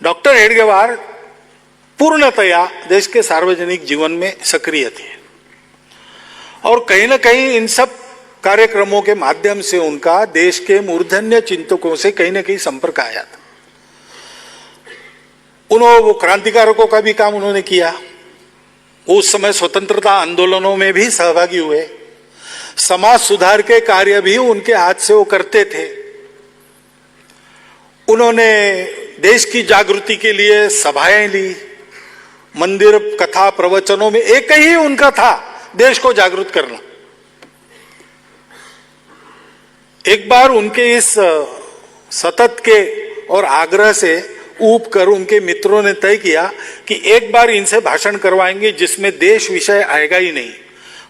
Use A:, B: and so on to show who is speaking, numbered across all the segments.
A: Doctor Hedgewar पूर्णतया देश के सार्वजनिक जीवन में सक्रिय थे और कहीं न कहीं इन सब कार्यक्रमों के माध्यम से उनका देश के मूर्धन्य चिंतकों से कहीं न कहीं संपर्क आया था। वो क्रांतिकारकों का भी काम उन्होंने किया, उस समय स्वतंत्रता आंदोलनों में भी सहभागी हुए, समाज सुधार के कार्य भी उनके हाथ से वो करते थे। उन्होंने देश की जागृति के लिए सभाएं ली, मंदिर कथा प्रवचनों में एक ही उनका था, देश को जागृत करना। एक बार उनके इस सतत के और आग्रह से ऊब कर उनके मित्रों ने तय किया कि एक बार इनसे भाषण करवाएंगे जिसमें देश विषय आएगा ही नहीं,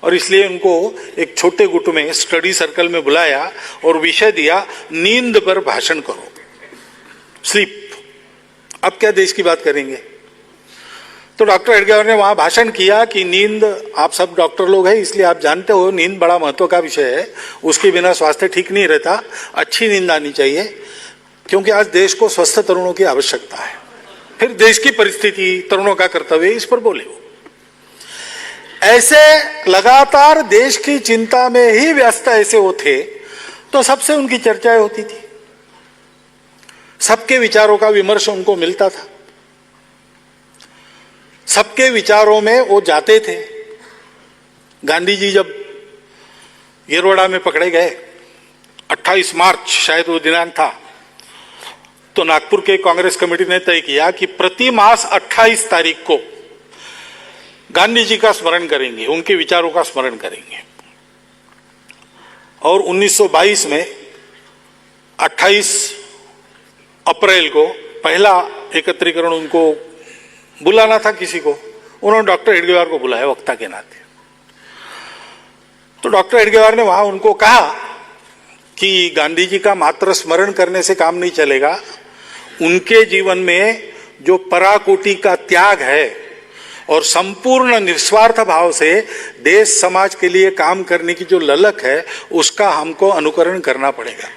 A: और इसलिए उनको एक छोटे गुट में स्टडी सर्कल में बुलाया और विषय दिया, नींद पर भाषण करो, स्लीप। अब क्या देश की बात करेंगे? तो डॉक्टर हेडगेवार ने वहां भाषण किया कि नींद, आप सब डॉक्टर लोग हैं इसलिए आप जानते हो नींद बड़ा महत्व का विषय है, उसके बिना स्वास्थ्य ठीक नहीं रहता, अच्छी नींद आनी चाहिए क्योंकि आज देश को स्वस्थ तरुणों की आवश्यकता है। फिर देश की परिस्थिति, तरुणों का कर्तव्य, इस पर बोले वो। ऐसे लगातार देश की चिंता में ही व्यस्त ऐसे वो थे तो सबसे उनकी चर्चाएं होती थी, सबके विचारों का विमर्श उनको मिलता था, सबके विचारों में वो जाते थे। गांधी जी जब येरवड़ा में पकड़े गए, 28 मार्च शायद वो दिनांक था, तो नागपुर के कांग्रेस कमेटी ने तय किया कि प्रति मास 28 तारीख को गांधी जी का स्मरण करेंगे, उनके विचारों का स्मरण करेंगे। और 1922 में 28 अप्रैल को पहला एकत्रीकरण उनको बुलाना था किसी को, उन्होंने डॉक्टर हेडगेवार को बुलाया वक्ता के नाते। तो डॉक्टर हेडगेवार ने वहां उनको कहा कि गांधी जी का मात्र स्मरण करने से काम नहीं चलेगा, उनके जीवन में जो पराकोटि का त्याग है और संपूर्ण निस्वार्थ भाव से देश समाज के लिए काम करने की जो ललक है, उसका हमको अनुकरण करना पड़ेगा।